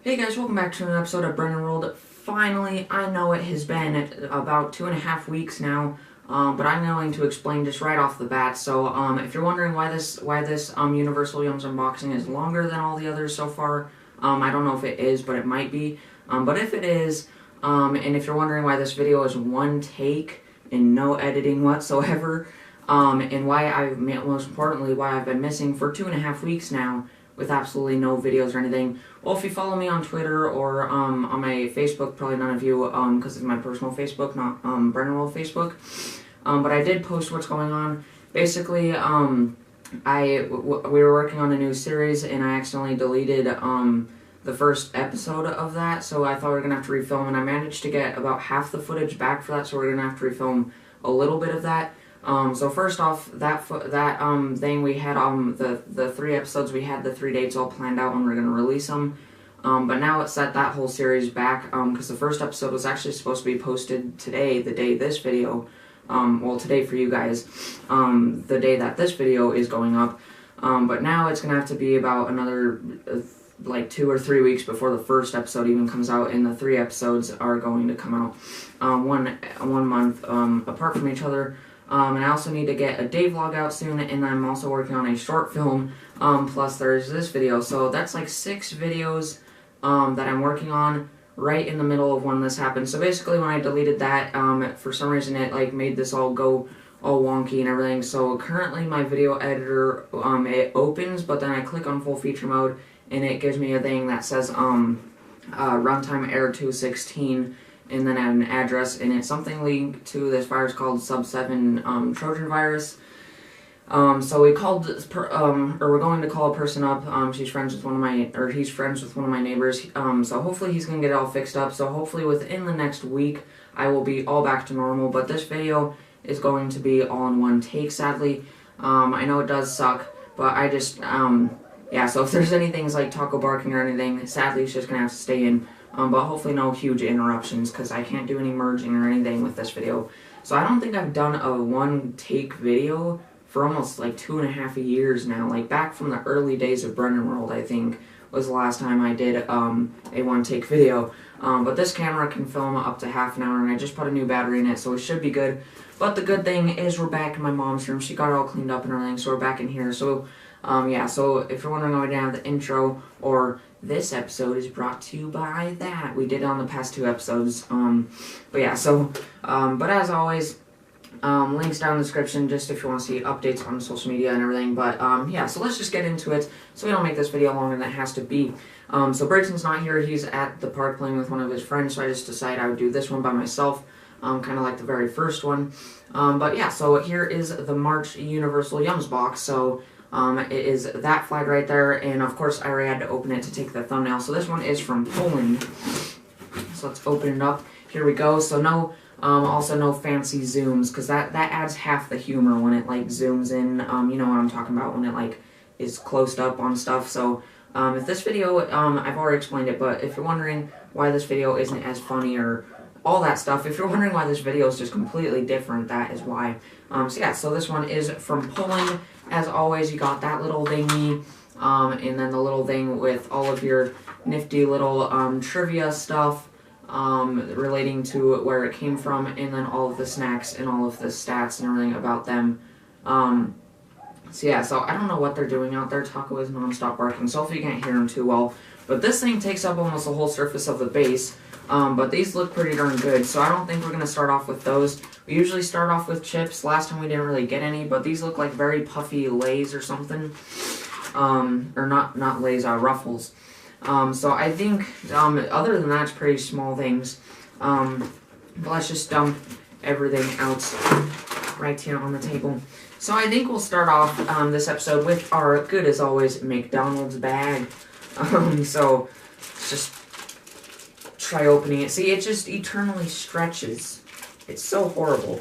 Hey guys, welcome back to an episode of Brennan World. Finally, I know it has been about 2.5 weeks now, but I'm going to explain just right off the bat. So, if you're wondering why this Universal Yums unboxing is longer than all the others so far, I don't know if it is, but it might be. But if it is, and if you're wondering why this video is one take and no editing whatsoever, and most importantly, why I've been missing for 2.5 weeks now with absolutely no videos or anything. Well, if you follow me on Twitter or on my Facebook, probably none of you, because it's my personal Facebook, not Brennan World Facebook. But I did post what's going on. Basically, we were working on a new series, and I accidentally deleted the first episode of that, so I thought we were gonna have to refilm, and I managed to get about half the footage back for that, so we're gonna have to refilm a little bit of that. So first off, that thing we had the 3 episodes, we had the 3 dates all planned out when we were gonna release them. But now it set that whole series back because the first episode was actually supposed to be posted today, the day this video, well today for you guys, the day that this video is going up. But now it's gonna have to be about another like 2 or 3 weeks before the first episode even comes out, and the 3 episodes are going to come out one month apart from each other. And I also need to get a day vlog out soon, and I'm also working on a short film, plus there's this video. So that's like 6 videos that I'm working on right in the middle of when this happened. So basically when I deleted that, for some reason it like made this all go all wonky and everything. So currently my video editor, it opens, but then I click on full feature mode, and it gives me a thing that says runtime error 216. And then an address, and it's something linked to this virus called Sub7 Trojan virus. So we called we're going to call a person up. He's friends with one of my neighbors. So hopefully he's gonna get it all fixed up. So hopefully within the next week I will be all back to normal. But this video is going to be all in one take, sadly. I know it does suck, but I just yeah. So if there's any things like taco barking or anything, sadly it's just gonna have to stay in. But hopefully no huge interruptions, because I can't do any merging or anything with this video. So I don't think I've done a one-take video for almost like 2.5 years now. Like back from the early days of Brennan World, I think, was the last time I did a one-take video. But this camera can film up to half an hour, and I just put a new battery in it, so it should be good. But the good thing is we're back in my mom's room. She got it all cleaned up and everything, so we're back in here. So yeah, so if you're wondering why we didn't have the intro, or this episode is brought to you by that. We did it on the past 2 episodes. But yeah, so, but as always, links down in the description just if you want to see updates on social media and everything. But yeah, so let's just get into it so we don't make this video longer than it has to be. So Brayton's not here. He's at the park playing with one of his friends, so I just decided I would do this one by myself, kind of like the very first one. But yeah, so here is the March Universal Yums box. So it is that flag right there, and of course I already had to open it to take the thumbnail. So this one is from Poland. So let's open it up. Here we go. So no, also no fancy zooms, because that adds half the humor when it like zooms in. You know what I'm talking about, when it like is closed up on stuff. So if this video, I've already explained it, but if you're wondering why this video isn't as funny or all that stuff, if you're wondering why this video is just completely different, that is why. So yeah, so this one is from Poland. As always, you got that little thingy, and then the little thing with all of your nifty little trivia stuff relating to where it came from, and then all of the snacks and all of the stats and everything about them. So yeah, so I don't know what they're doing out there. Taco is non-stop barking, so hopefully you can't hear him too well. But this thing takes up almost the whole surface of the base. But these look pretty darn good, so I don't think we're going to start off with those. We usually start off with chips. Last time we didn't really get any, but these look like very puffy Lays or something. Or not Lays, Ruffles. So I think, other than that, it's pretty small things. But let's just dump everything out right here on the table. So I think we'll start off this episode with our, good as always, McDonald's bag. So let's just try opening it. See, it just eternally stretches. It's so horrible.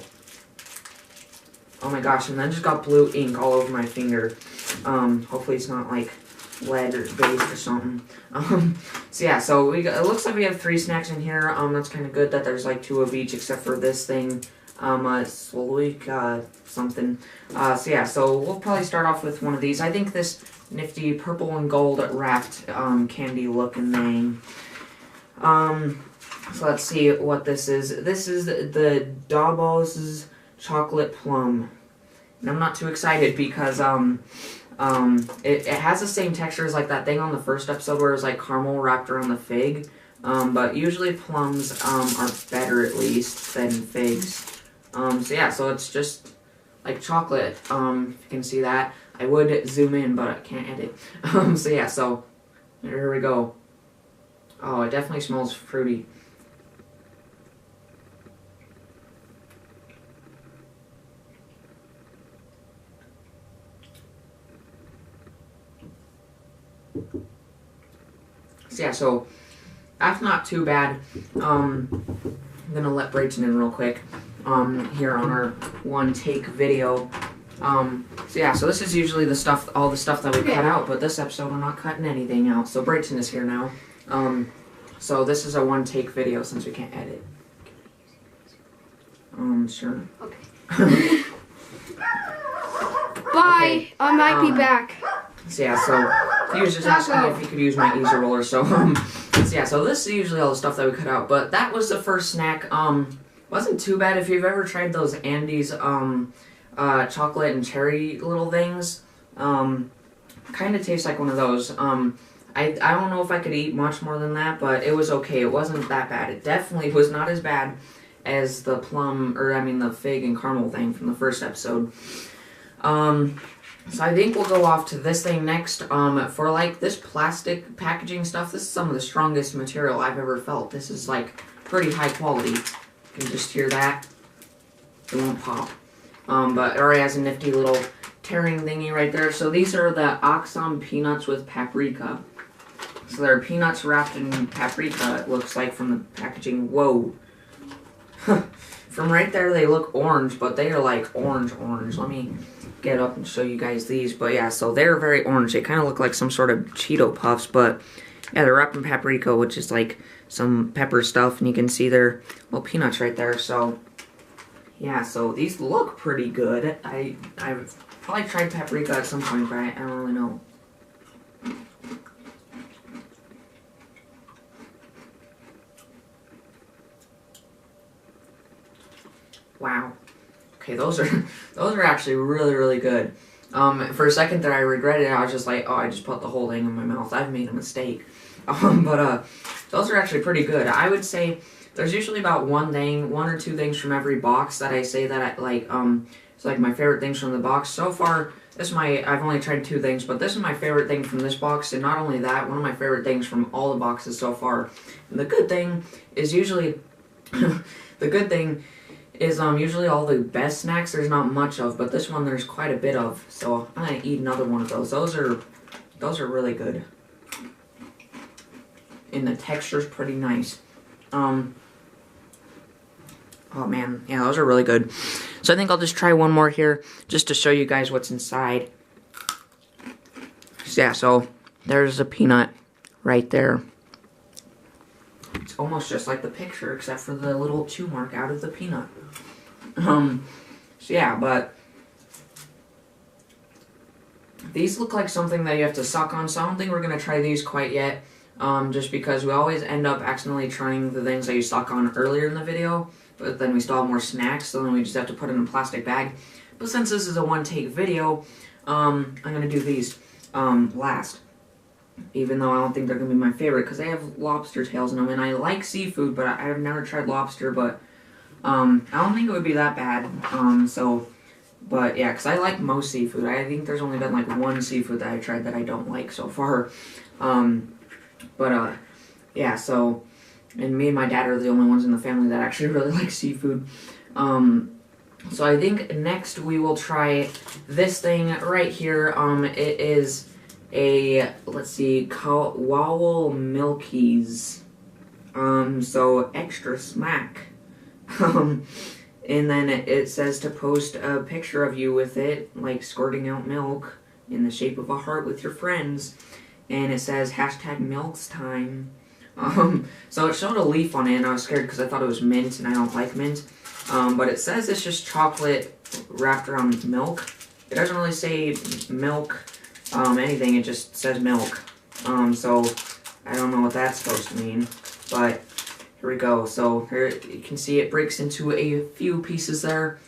Oh my gosh, and then just got blue ink all over my finger. Hopefully it's not like lead or base or something. So yeah, so it looks like we have 3 snacks in here. That's kind of good that there's like 2 of each, except for this thing. Slowik, something. So yeah, so we'll probably start off with one of these. I think this nifty purple and gold wrapped candy looking thing. So let's see what this is. This is the Daubos chocolate plum. And I'm not too excited because it has the same texture as like that thing on the first episode where it was like caramel wrapped around the fig. But usually plums are better at least than figs. So yeah, so it's just like chocolate. If you can see that. I would zoom in, but I can't edit. So yeah, so here we go. Oh, it definitely smells fruity. So yeah, so that's not too bad. I'm gonna let Brayton in real quick here on our one take video. So yeah, so this is usually the stuff, all the stuff that we cut out, but this episode we're not cutting anything out. So Brayton is here now. So this is a one take video since we can't edit. Sure. Okay. Bye. Okay. I might be back. So yeah, so he was just asking me if he could use my easy roller. So so yeah, so this is usually all the stuff that we cut out. But that was the first snack. Wasn't too bad. If you've ever tried those Andes chocolate and cherry little things, kind of tastes like one of those. I don't know if I could eat much more than that, but it was okay. It wasn't that bad. It definitely was not as bad as the plum, or I mean the fig and caramel thing from the first episode. So I think we'll go off to this thing next. For like this plastic packaging stuff, this is some of the strongest material I've ever felt. This is like pretty high quality. You can just hear that. It won't pop. But it already has a nifty little tearing thingy right there. So these are the Oxum peanuts with paprika. So they're peanuts wrapped in paprika, it looks like from the packaging. Whoa. From right there they look orange, but they are like orange. Let me get up and show you guys these. But yeah, so they're very orange. They kind of look like some sort of Cheeto Puffs, but yeah, they're wrapped in paprika, which is like some pepper stuff, and you can see their little peanuts right there. So yeah, so these look pretty good. I've probably tried paprika at some point, but I don't really know. Wow. Okay, those are actually really good. For a second there I regretted it. I was just like, oh, I just put the whole thing in my mouth. I've made a mistake. But those are actually pretty good. I would say there's usually about one or two things from every box that I say that I like. It's like my favorite things from the box. So far, I've only tried two things, but this is my favorite thing from this box, and not only that, one of my favorite things from all the boxes so far. And the good thing is usually, usually all the best snacks there's not much of, but this one there's quite a bit of. So I'm gonna eat another one of those. Those are really good, and the texture's pretty nice. Oh man, yeah, those are really good. So I think I'll just try one more here, just to show you guys what's inside. So yeah, so there's a peanut right there. It's almost just like the picture, except for the little chew mark out of the peanut. So yeah, but these look like something that you have to suck on, so I don't think we're going to try these quite yet, just because we always end up accidentally trying the things that you suck on earlier in the video, but then we still have more snacks, so then we just have to put it in a plastic bag. But since this is a one-take video, I'm going to do these last. Even though I don't think they're going to be my favorite, because they have lobster tails in them, and I like seafood, but I've never tried lobster, but I don't think it would be that bad. But yeah, because I like most seafood. I think there's only been like one seafood that I tried that I don't like so far. Yeah, so, and me and my dad are the only ones in the family that actually really like seafood. So I think next we will try this thing right here. It is a, let's see, Wowel Milkies. So extra smack. And then it says to post a picture of you with it, like squirting out milk in the shape of a heart with your friends. And it says hashtag milks time. So it showed a leaf on it, and I was scared because I thought it was mint, and I don't like mint. But it says it's just chocolate wrapped around milk. It doesn't really say milk, anything. It just says milk. So I don't know what that's supposed to mean. But here we go. So here you can see it breaks into a few pieces there.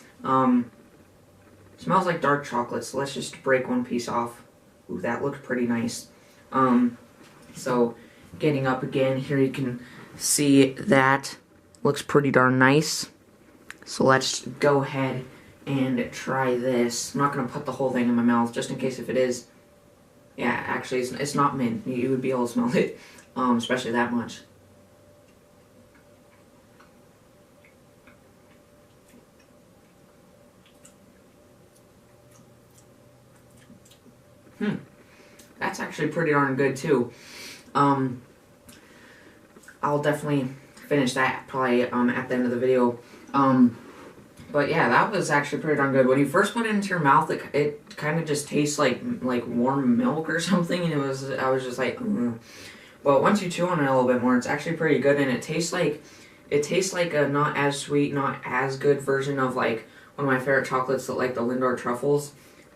Smells like dark chocolate, so let's just break one piece off. Ooh, that looked pretty nice. So getting up again, here you can see that looks pretty darn nice. So let's go ahead and try this. I'm not going to put the whole thing in my mouth, just in case if it is. Yeah, actually, it's not mint. You would be able to smell it, especially that much. That's actually pretty darn good too. I'll definitely finish that probably at the end of the video. But yeah, that was actually pretty darn good. When you first put it into your mouth, it kind of just tastes like warm milk or something, and I was just like, But once you chew on it a little bit more, it's actually pretty good, and it tastes like a not as sweet, not as good version of like one of my favorite chocolates, like the Lindor truffles.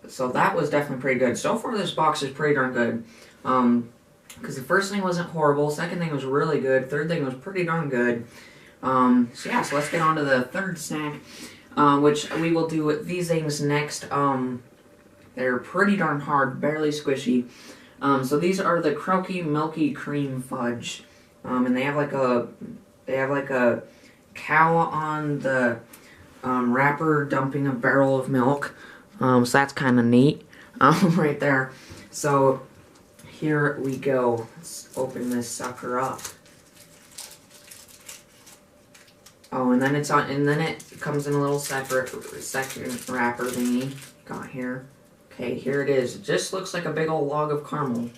So that was definitely pretty good. So far, this box is pretty darn good. Because the first thing wasn't horrible, second thing was really good, third thing was pretty darn good. So yeah, so let's get on to the third snack, which we will do with these things next. They're pretty darn hard, barely squishy. So these are the Croaky Milky Cream Fudge, and they have like a cow on the wrapper dumping a barrel of milk. So that's kind of neat, right there. So here we go. Let's open this sucker up. Oh, and then it comes in a little separate second wrapper thingy. Got here. Okay, here it is. It just looks like a big old log of caramel.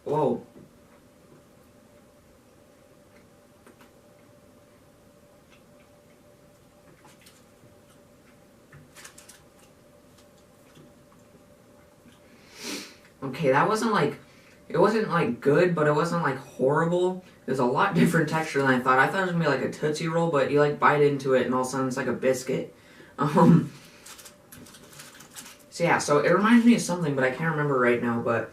Whoa. Okay, that wasn't like, it wasn't like good, but it wasn't like horrible. It was a lot different texture than I thought. I thought it was gonna be like a Tootsie Roll, but you like bite into it and all of a sudden it's like a biscuit. So yeah, so it reminds me of something, but I can't remember right now, but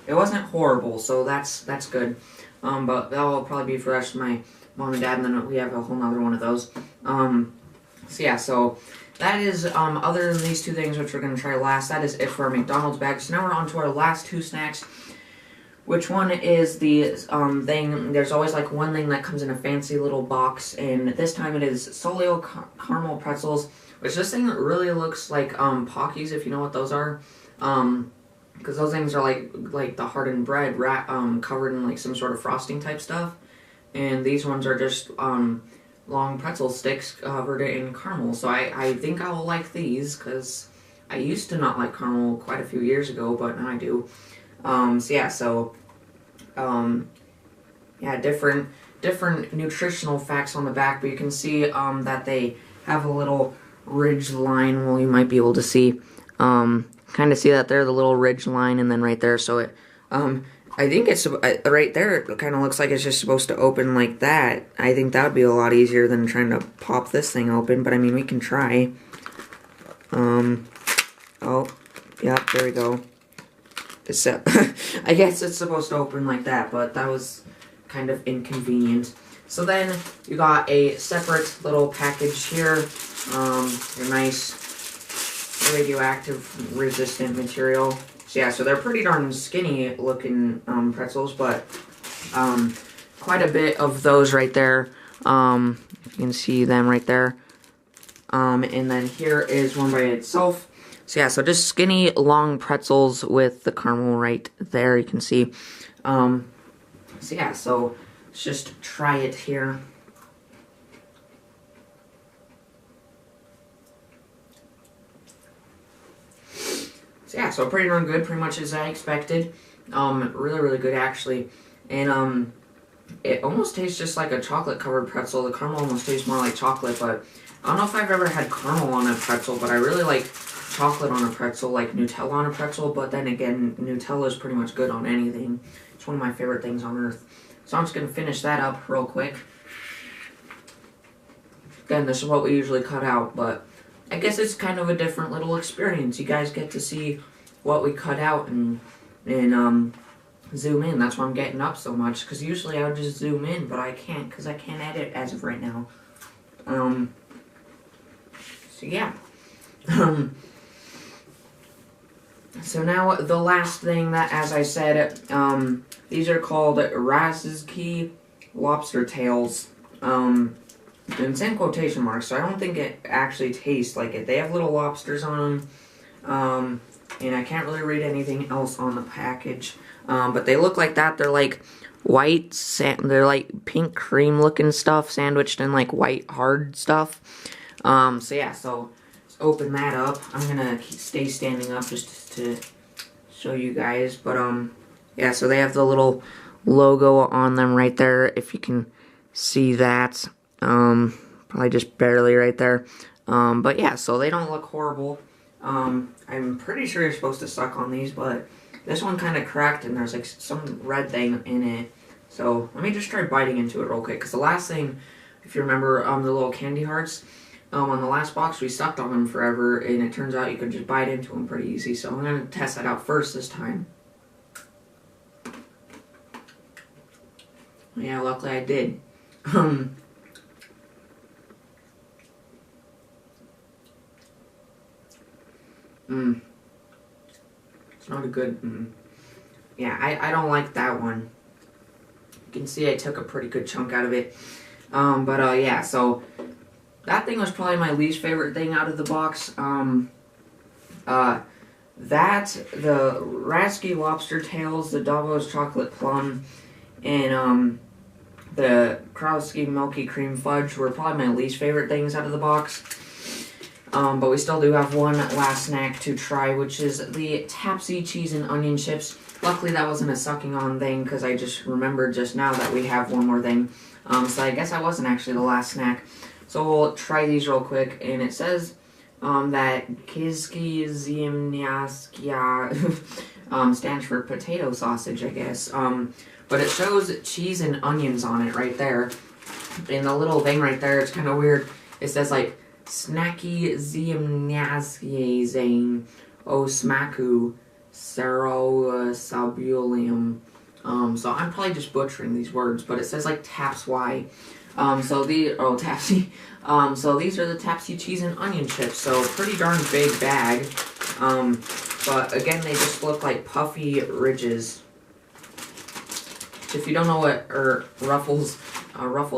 it wasn't horrible, so that's good. But that'll probably be for the rest of my mom and dad, and then we have a whole nother one of those. So yeah, so that is, other than these two things, which we're going to try last, that is it for our McDonald's bag. So now we're on to our last two snacks, which one is the thing. There's always like one thing that comes in a fancy little box, and this time it is Solio Caramel Pretzels, which this thing really looks like Pockies, if you know what those are. Because those things are like the hardened bread covered in like some sort of frosting type stuff, and these ones are just long pretzel sticks covered in caramel. So I think I will like these, because I used to not like caramel quite a few years ago, but now I do. Yeah, different nutritional facts on the back, but you can see that they have a little ridge line. Well, you might be able to see, kind of see that there, the little ridge line, and then right there. So it, I think it's right there. It kind of looks like it's just supposed to open like that. I think that would be a lot easier than trying to pop this thing open. But I mean, we can try. Oh, yep, there we go. It's I guess it's supposed to open like that, but that was kind of inconvenient. So then you got a separate little package here. Your nice radioactive resistant material. So yeah, so they're pretty darn skinny looking pretzels, but quite a bit of those right there. You can see them right there. And then here is one by itself. So yeah, so just skinny long pretzels with the caramel right there, you can see. So yeah, so let's just try it here. So yeah, so pretty darn good, pretty much as I expected. Really, really good actually. And it almost tastes just like a chocolate covered pretzel. The caramel almost tastes more like chocolate, but I don't know if I've ever had caramel on a pretzel, but I really like chocolate on a pretzel, like Nutella on a pretzel, but then again, Nutella is pretty much good on anything. It's one of my favorite things on earth. So I'm just going to finish that up real quick. again, this is what we usually cut out, but I guess it's kind of a different little experience. You guys get to see what we cut out and zoom in. That's why I'm getting up so much, because usually I would just zoom in, but I can't, because I can't edit as of right now. So yeah. So now the last thing that, as I said, these are called Razski lobster tails. And it's in quotation marks, so I don't think it actually tastes like it. They have little lobsters on them, and I can't really read anything else on the package. But they look like that. They're like white, they're like pink cream looking stuff sandwiched in like white hard stuff. So yeah, so let's open that up. I'm gonna stay standing up just to show you guys. But yeah, so they have the little logo on them right there, if you can see that. Probably just barely right there. But yeah, so they don't look horrible. I'm pretty sure you're supposed to suck on these, but this one kind of cracked and there's like some red thing in it. So let me just try biting into it real quick, because the last thing, if you remember, the little candy hearts, on the last box we sucked on them forever, and it turns out you could just bite into them pretty easy. So I'm going to test that out first this time. Yeah, luckily I did. It's not a good, Yeah, I don't like that one. You can see I took a pretty good chunk out of it. Yeah, so that thing was probably my least favorite thing out of the box. The Razski lobster tails, the Davos chocolate plum, and the Krowski milky cream fudge were probably my least favorite things out of the box. But we still do have one last snack to try, which is the Tapsy cheese and onion chips. Luckily that wasn't a sucking on thing, because I just remembered just now that we have one more thing. So I guess I wasn't actually the last snack. So we'll try these real quick, and it says that Kizki Ziemniaskia stands for potato sausage, I guess. But it shows cheese and onions on it right there. And the little thing right there, it's kind of weird. It says like Snacky Ziemniaskiazane O Smaku Sero Sabulium. So I'm probably just butchering these words, but it says like Taps Y. So these are the Tapsy cheese and onion chips. So pretty darn big bag. But again, they just look like puffy ridges. If you don't know what, Ruffles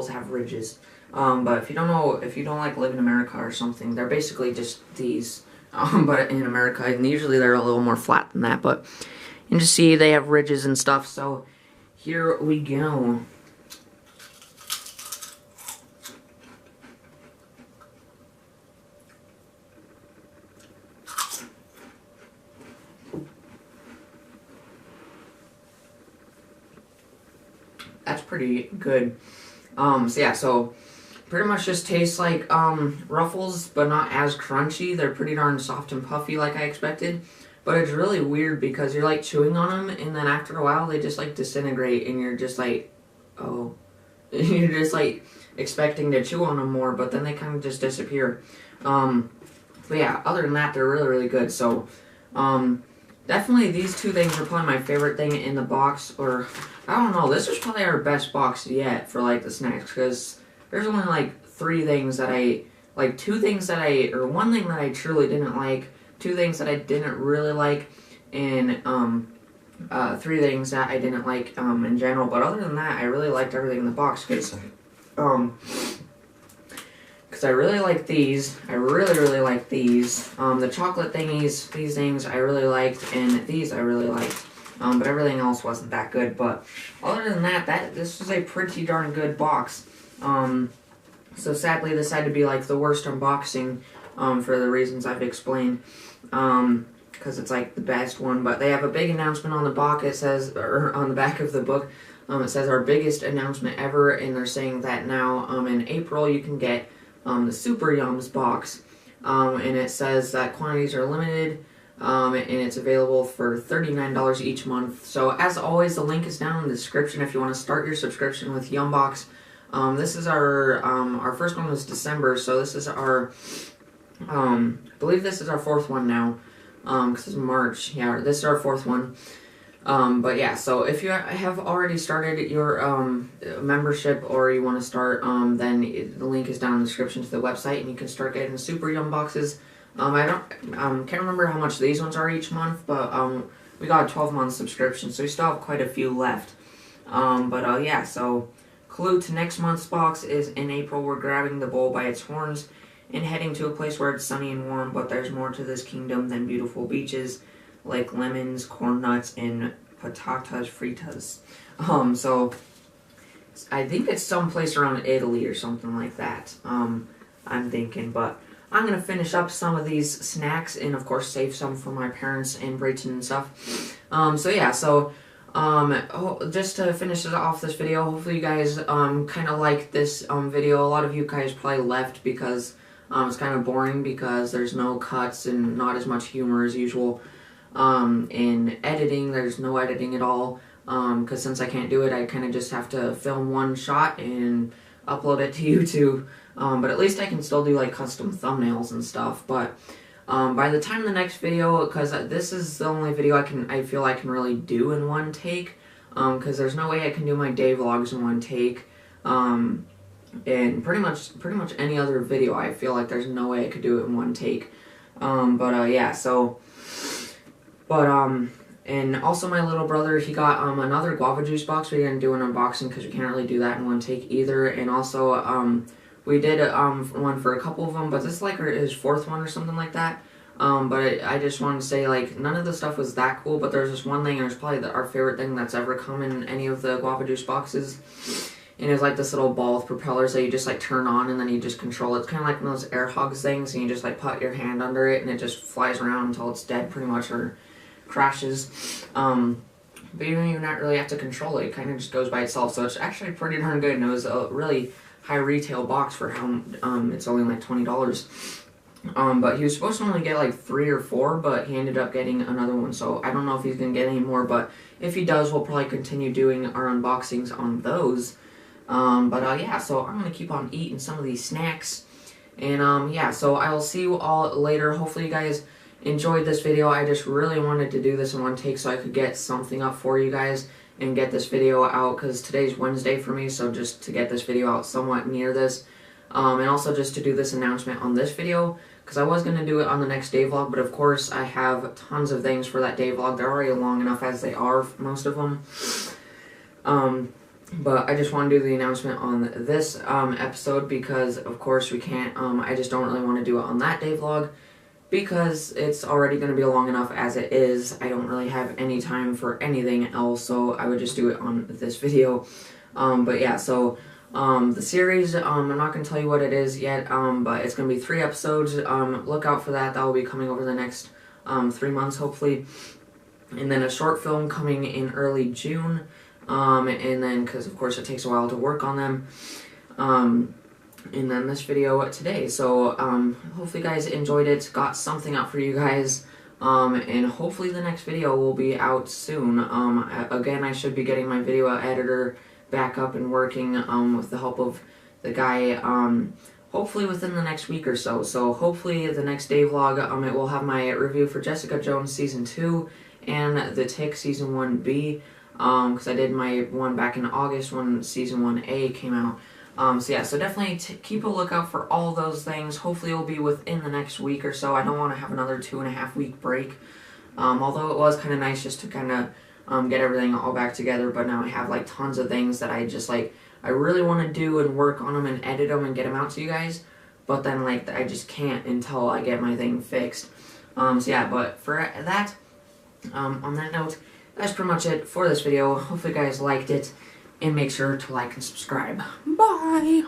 have ridges. But if you don't know, if you don't like live in America or something, they're basically just these. But in America, and usually they're a little more flat than that. But you can just see they have ridges and stuff. So here we go. That's pretty good. So yeah, so pretty much just tastes like Ruffles, but not as crunchy. They're pretty darn soft and puffy like I expected. But it's really weird because you're like chewing on them, and then after a while they just like disintegrate, and you're just like, oh. You're just like expecting to chew on them more, but then they kind of just disappear. But yeah, other than that, they're really, really good. So, definitely these two things are probably my favorite thing in the box, or I don't know, this is probably our best box yet for like the snacks, because there's only like three things that one thing that I truly didn't like, two things that I didn't really like, and three things that I didn't like in general. But other than that, I really liked everything in the box, because I really like these. I really like these. The chocolate thingies, these things I really liked, and these I really liked. But everything else wasn't that good. But other than that, this was a pretty darn good box. So sadly, this had to be like the worst unboxing for the reasons I've explained. Because it's like the best one. But they have a big announcement on the box. It says, or on the back of the book, it says our biggest announcement ever, and they're saying that now in April you can get the Super Yums box, and it says that quantities are limited, and it's available for $39 each month. So as always, the link is down in the description if you want to start your subscription with Yumbox. This is our first one was December, so this is our, I believe this is our fourth one now, because it's March. Yeah, this is our fourth one. But yeah, so if you have already started your membership or you want to start, then the link is down in the description to the website, and you can start getting the Super Yum boxes. I can't remember how much these ones are each month, but we got a 12-month subscription, so we still have quite a few left. Yeah, so clue to next month's box is in April we're grabbing the bull by its horns and heading to a place where it's sunny and warm, but there's more to this kingdom than beautiful beaches like lemons, corn nuts, and patatas fritas. So I think it's someplace around Italy or something like that. I'm thinking, but I'm gonna finish up some of these snacks and of course save some for my parents and Brayton and stuff. Just to finish off this video, hopefully you guys kind of like this video. A lot of you guys probably left because it's kind of boring because there's no cuts and not as much humor as usual. In editing, there's no editing at all, because since I can't do it, I kind of just have to film one shot and upload it to YouTube. But at least I can still do like custom thumbnails and stuff. But by the time the next video, because this is the only video I feel I can really do in one take, because there's no way I can do my day vlogs in one take. And pretty much any other video, I feel like there's no way I could do it in one take. Yeah, so. And also my little brother, he got another guava juice box. We didn't do an unboxing because we can't really do that in one take either. And also we did one for a couple of them, but this is like his fourth one or something like that. I just wanted to say, like, none of the stuff was that cool, but there's this one thing, and it's probably our favorite thing that's ever come in any of the guava juice boxes. And it's like this little ball with propellers that you just like turn on and then you just control it. It's kind of like one of those air hogs things, and you just like put your hand under it and it just flies around until it's dead pretty much, or crashes. But you don't even really have to control it. It kind of just goes by itself. So it's actually pretty darn good. And it was a really high retail box for how it's only like $20. But he was supposed to only get like 3 or 4, but he ended up getting another one. So I don't know if he's gonna get any more. But if he does, we'll probably continue doing our unboxings on those. Yeah. So I'm gonna keep on eating some of these snacks. And yeah. So I'll see you all later. Hopefully you guys enjoyed this video. I just really wanted to do this in one take so I could get something up for you guys and get this video out, because today's Wednesday for me, so just to get this video out somewhat near this, and also just to do this announcement on this video, because I was going to do it on the next day vlog, but of course I have tons of things for that day vlog. They're already long enough as they are, most of them. But I just want to do the announcement on this episode because of course we can't, I just don't really want to do it on that day vlog, because it's already going to be long enough as it is. I don't really have any time for anything else, so I would just do it on this video. But yeah, so the series, I'm not going to tell you what it is yet, but it's going to be 3 episodes. Look out for that. That will be coming over the next 3 months, hopefully. And then a short film coming in early June, and then, because of course it takes a while to work on them. And then this video today. So hopefully you guys enjoyed it, got something out for you guys, and hopefully the next video will be out soon. Again, I should be getting my video editor back up and working with the help of the guy, hopefully within the next week or so. So hopefully the next day vlog, it will have my review for Jessica Jones Season 2 and The Tick Season 1B, because I did my one back in August when Season 1A came out. So yeah, so definitely keep a lookout for all those things. Hopefully it'll be within the next week or so. I don't want to have another 2.5 week break. Although it was kind of nice just to kind of get everything all back together. But now I have like tons of things that I just like, I really want to do and work on them and edit them and get them out to you guys. But then like I just can't until I get my thing fixed. So yeah, but for that, on that note, that's pretty much it for this video. Hopefully you guys liked it. And make sure to like and subscribe. Bye!